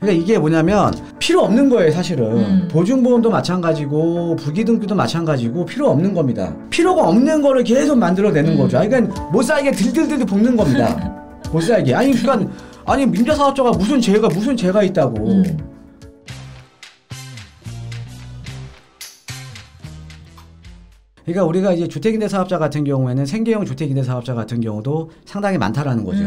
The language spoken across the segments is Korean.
그러니까 이게 뭐냐면 필요 없는 거예요 사실은. 보증보험도 마찬가지고 부기등기도 마찬가지고 필요 없는 겁니다. 필요가 없는 거를 계속 만들어내는 거죠. 그러니까 못 살게 들들들 볶는 겁니다. 못 살게. 아니 그러니까 아니 임대사업자가 무슨 죄가 있다고. 그러니까 우리가 이제 주택임대사업자 같은 경우에는 생계형 주택임대사업자 같은 경우도 상당히 많다라는 거죠.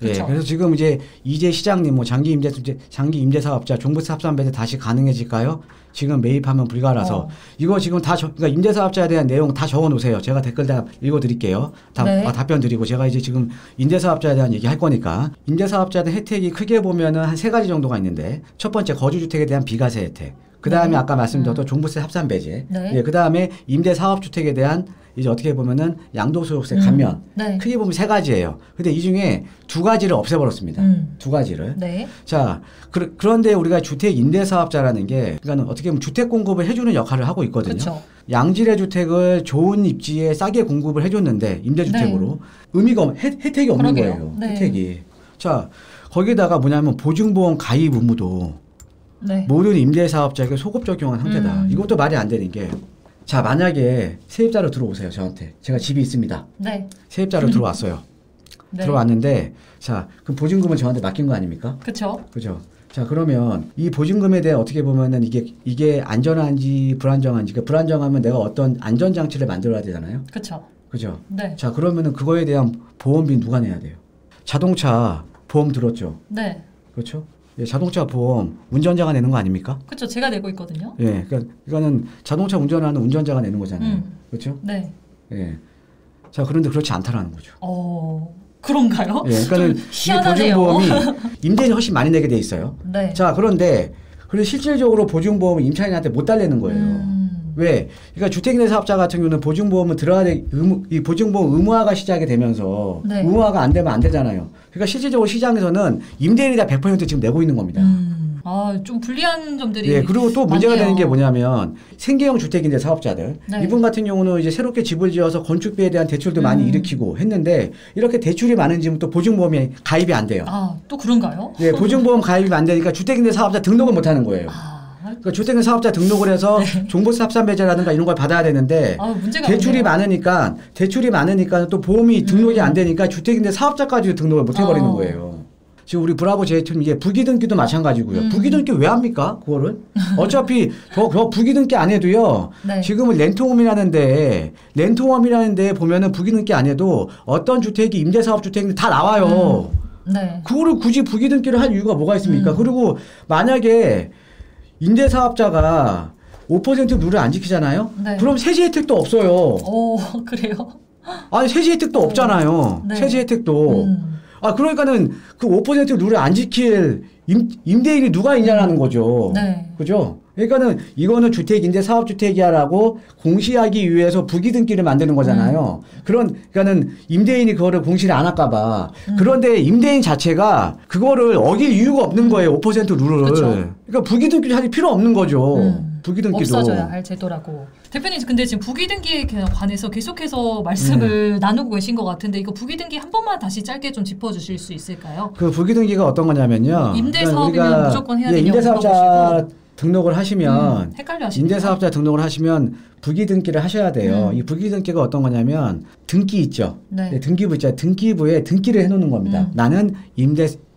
예, 그래서 지금 이제 이재 시장님 뭐 장기 임대사업자 종부세 합산배제 다시 가능해질까요? 지금 매입하면 불가라서 이거 지금 다 그러니까 임대사업자에 대한 내용 다 적어 놓으세요. 제가 댓글 다 읽어드릴게요. 답변 드리고 제가 이제 지금 임대사업자에 대한 얘기 할 거니까 임대사업자의 혜택이 크게 보면은 한 3가지 정도가 있는데 첫 번째 거주주택에 대한 비과세 혜택. 그 다음에 아까 말씀드렸던 종부세 합산 배제. 예, 그 다음에 임대사업주택에 대한 이제 어떻게 보면은 양도소득세 감면. 크게 보면 3가지예요. 근데 이 중에 2가지를 없애버렸습니다. 2가지를. 자, 그런데 우리가 주택 임대사업자라는 게 그러니까 어떻게 보면 주택 공급을 해주는 역할을 하고 있거든요. 그쵸. 양질의 주택을 좋은 입지에 싸게 공급을 해줬는데 임대주택으로 의미가 혜택이 없는 거예요. 혜택이. 자, 거기다가 뭐냐면 보증보험 가입 의무도 모든 임대사업자에게 소급 적용한 상태다. 이것도 말이 안 되는 게 자 만약에 세입자로 들어오세요. 저한테. 제가 집이 있습니다. 세입자로 들어왔어요. 들어왔는데 자 그럼 보증금은 저한테 맡긴 거 아닙니까? 그죠. 자 그러면 이 보증금에 대해 어떻게 보면은 이게 안전한지 불안정한지 그러니까 불안정하면 내가 어떤 안전장치를 만들어야 되잖아요. 그죠. 자 그러면은 그거에 대한 보험비 누가 내야 돼요? 자동차 보험 들었죠. 그렇죠. 예, 자동차 보험 운전자가 내는 거 아닙니까? 그렇죠. 제가 내고 있거든요. 예, 그러니까 이거는 자동차 운전하는 운전자가 내는 거잖아요. 그렇죠? 예. 자, 그런데 그렇지 않다라는 거죠. 그런가요? 예, 그러니까는 이 보증보험이 임대인이 훨씬 많이 내게 돼 있어요. 자, 그런데 실질적으로 보증보험은 임차인한테 못 달래는 거예요. 왜? 그러니까 주택임대사업자 같은 경우는 보증보험은 들어야 돼, 이 보증보험 의무화가 시작이 되면서 의무화가 안 되면 안 되잖아요. 그러니까 실질적으로 시장에서는 임대인이 다 100% 지금 내고 있는 겁니다. 좀 불리한 점들이. 예, 그리고 또 문제가 되는 게 뭐냐면 생계형 주택임대 사업자들 이분 같은 경우는 이제 새롭게 집을 지어서 건축비에 대한 대출도 많이 일으키고 했는데 이렇게 대출이 많은 집은 또 보증보험이 가입이 안 돼요. 또 그런가요? 예, 보증보험 가입이 안 되니까 주택임대 사업자 등록을 못 하는 거예요. 그러니까 주택임대 사업자 등록을 해서 종부세 합산 배제라든가 이런 걸 받아야 되는데 대출이 많으니까 또 보험이 등록이 안 되니까 주택임대 사업자까지 등록을 못 해버리는 거예요. 지금 우리 브라보 제이팀 이게 부기등기도 마찬가지고요. 부기등기 왜 합니까? 그거를 어차피 부기등기 안 해도요. 지금은 렌트홈이라는 데 보면은 부기등기 안 해도 어떤 주택이 임대사업주택인데 다 나와요. 그거를 굳이 부기등기를 할 이유가 뭐가 있습니까? 그리고 만약에 임대사업자가 5% 룰을 안 지키잖아요? 그럼 세제 혜택도 없어요. 그래요? 아니, 세제 혜택도 없잖아요. 세제 혜택도. 그러니까는 그 5% 룰을 안 지킬 임대인이 누가 있냐라는 거죠. 그죠? 그러니까는 이거는 주택임대사업주택이야라고 공시하기 위해서 부기등기를 만드는 거잖아요. 그러니까는 임대인이 그거를 공시를 안 할까봐. 그런데 임대인 자체가 그거를 어길 이유가 없는 거예요. 5% 룰을. 그러니까 부기등기도 사실 필요 없는 거죠. 부기등기도. 없어져야 할 제도라고. 대표님 근데 지금 부기등기에 관해서 계속해서 말씀을 나누고 계신 것 같은데 이거 부기등기 한 번만 다시 짧게 좀 짚어주실 수 있을까요? 그 부기등기가 어떤 거냐면요. 임대사업이면 무조건 해야 되냐고 임대사업자 등록을 하시면 임대사업자 등록을 하시면 부기등기를 하셔야 돼요. 이 부기등기가 어떤 거냐면 등기 있죠. 등기부 있죠. 등기부에 등기를 해놓는 겁니다. 나는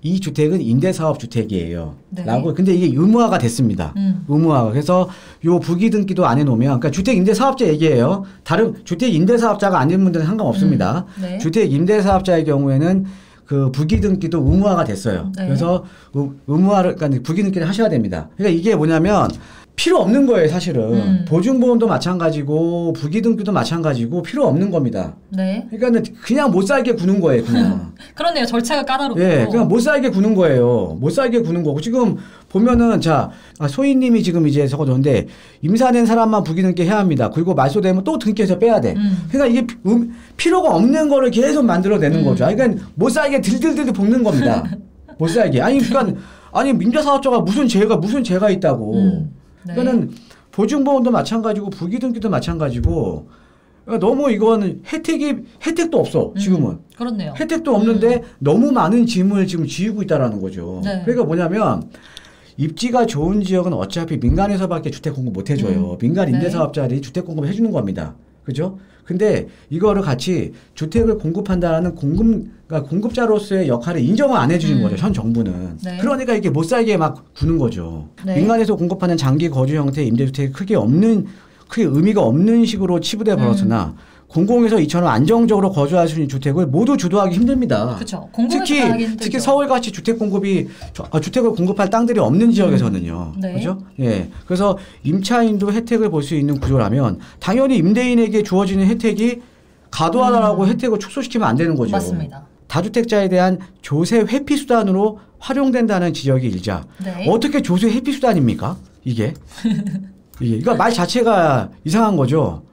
이 주택은 임대사업 주택이에요. 라고. 근데 이게 의무화가 됐습니다. 의무화가. 그래서 요 부기등기도 안 해놓으면, 그러니까 주택 임대사업자 얘기예요. 다른 주택 임대사업자가 아닌 분들은 상관없습니다. 주택 임대사업자의 경우에는 그 부기등기도 의무화가 됐어요. 그래서 그러니까 부기등기를 하셔야 됩니다. 그러니까 이게 뭐냐면 필요 없는 거예요, 사실은. 보증보험도 마찬가지고 부기등기도 마찬가지고 필요 없는 겁니다. 그러니까 그냥 못 살게 구는 거예요, 그냥. 그렇네요. 절차가 까다롭고. 예, 그냥 못 살게 구는 거예요. 못 살게 구는 거고. 지금 보면은 소희님이 지금 이제 적어줬는데 임사낸 사람만 부기등기 해야 합니다. 그리고 말소되면 또 등기해서 빼야 돼. 그러니까 이게 필요가 없는 거를 계속 만들어내는 거죠. 그러니까 못 살게 들들들 볶는 겁니다. 못 살게. 아니 임대사업자가 무슨 죄가 있다고. 그러니까는 보증보험도 마찬가지고 부기등기도 마찬가지고 그러니까 너무 이거는 혜택도 없어 지금은. 그렇네요. 혜택도 없는데 너무 많은 짐을 지금 지우고 있다라는 거죠. 그러니까 뭐냐면 입지가 좋은 지역은 어차피 민간에서밖에 주택 공급 못 해줘요. 민간 임대 네. 사업자들이 주택 공급을 해주는 겁니다. 그죠? 근데 이거를 같이 주택을 공급한다는 그러니까 공급자로서의 역할을 인정을 안 해주는 거죠. 현 정부는. 네. 그러니까 이게 못 살게 막 구는 거죠. 네. 민간에서 공급하는 장기 거주 형태의 임대주택이 크게 의미가 없는 식으로 치부돼 버렸으나 공공에서 이처럼 안정적으로 거주할 수 있는 주택을 모두 주도하기 힘듭니다. 그렇죠. 공공에서 하기 힘들죠. 특히 서울같이 주택을 공급할 땅들이 없는 지역에서는요. 네. 그죠? 예. 그래서 임차인도 혜택을 볼 수 있는 구조라면 당연히 임대인에게 주어지는 혜택이 과도하다라고 혜택을 축소시키면 안 되는 거죠. 맞습니다. 다주택자에 대한 조세 회피 수단으로 활용된다는 지적이 일자. 네. 어떻게 조세 회피 수단입니까? 이게? 이거 말 자체가 이상한 거죠.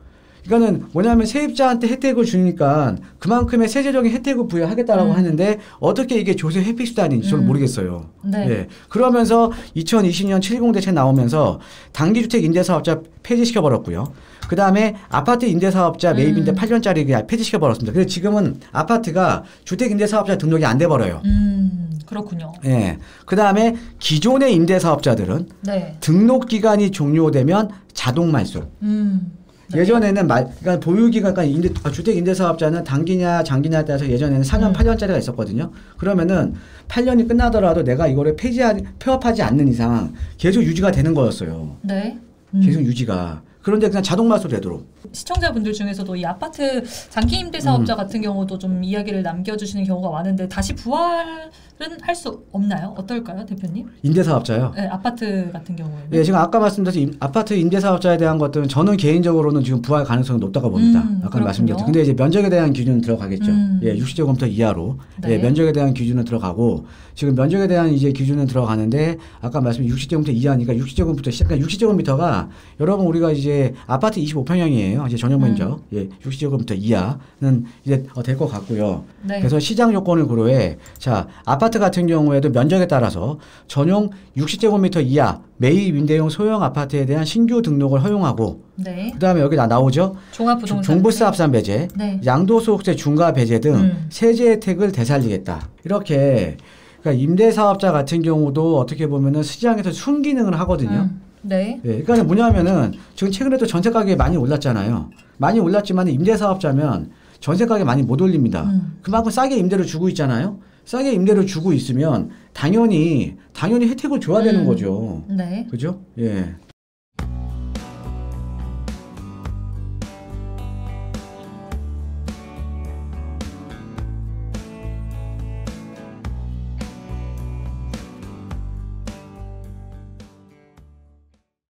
이거는 뭐냐면 세입자한테 혜택을 주니까 그만큼의 세제적인 혜택을 부여하겠다라고 하는데 어떻게 이게 조세 회피 수단인지 저는 모르겠어요. 네. 예. 그러면서 2020년 710 대책 나오면서 단기주택 임대사업자 폐지시켜버렸고요. 그 다음에 아파트 임대사업자 매입임대 8년짜리 그냥 폐지시켜버렸습니다. 그래서 지금은 아파트가 주택임대사업자 등록이 안 돼버려요. 그렇군요. 예. 그 다음에 기존의 임대사업자들은 네. 등록 기간이 종료되면 자동 말소. 네. 예전에는 그러니까 보유기간, 그러니까 주택 임대사업자는 단기냐 장기냐에 따라서 예전에는 4년, 8년짜리가 있었거든요. 그러면은 8년이 끝나더라도 내가 이거를 폐업하지 않는 이상 계속 유지가 되는 거였어요. 네. 계속 유지가. 그런데 그냥 자동 말소 되도록. 시청자분들 중에서도 이 아파트 장기 임대 사업자 같은 경우도 좀 이야기를 남겨주시는 경우가 많은데 다시 부활은 할 수 없나요? 어떨까요, 대표님? 임대사업자요? 네, 아파트 같은 경우에는. 네, 지금 아까 말씀드린 아파트 임대사업자에 대한 것들은 저는 개인적으로는 지금 부활 가능성이 높다고 봅니다. 아까 말씀드렸죠. 근데 이제 면적에 대한 기준은 들어가겠죠. 예, 60제곱미터 이하로. 네. 예, 면적에 대한 기준은 들어가고 지금 면적에 대한 이제 기준은 들어가는데 아까 말씀드린 60제곱미터 이하니까 60제곱미터 시작. 그러니까 60제곱미터가 여러분 우리가 이제 아파트 25평형이에요. 이제 전용 면적. 예, 60제곱미터 이하는 이제 될 것 같고요. 네. 그래서 시장 요건을 고려해 자 아파트 같은 경우에도 면적에 따라서 전용 60제곱미터 이하 매입 임대용 소형 아파트에 대한 신규 등록을 허용하고 네. 그다음에 여기 나오죠. 종합부동산 종부세 합산 배제, 네. 양도소득세 중과 배제 등 세제 혜택을 되살리겠다. 이렇게 그러니까 임대사업자 같은 경우도 어떻게 보면은 시장에서 순기능을 하거든요. 네. 네, 그러니까 뭐냐면은 지금 최근에도 전세 가격이 많이 올랐잖아요. 많이 올랐지만 임대사업자면 전세 가격 많이 못 올립니다. 그만큼 싸게 임대를 주고 있잖아요. 싸게 임대를 주고 있으면 당연히 혜택을 줘야 되는 거죠. 네. 그죠? 예.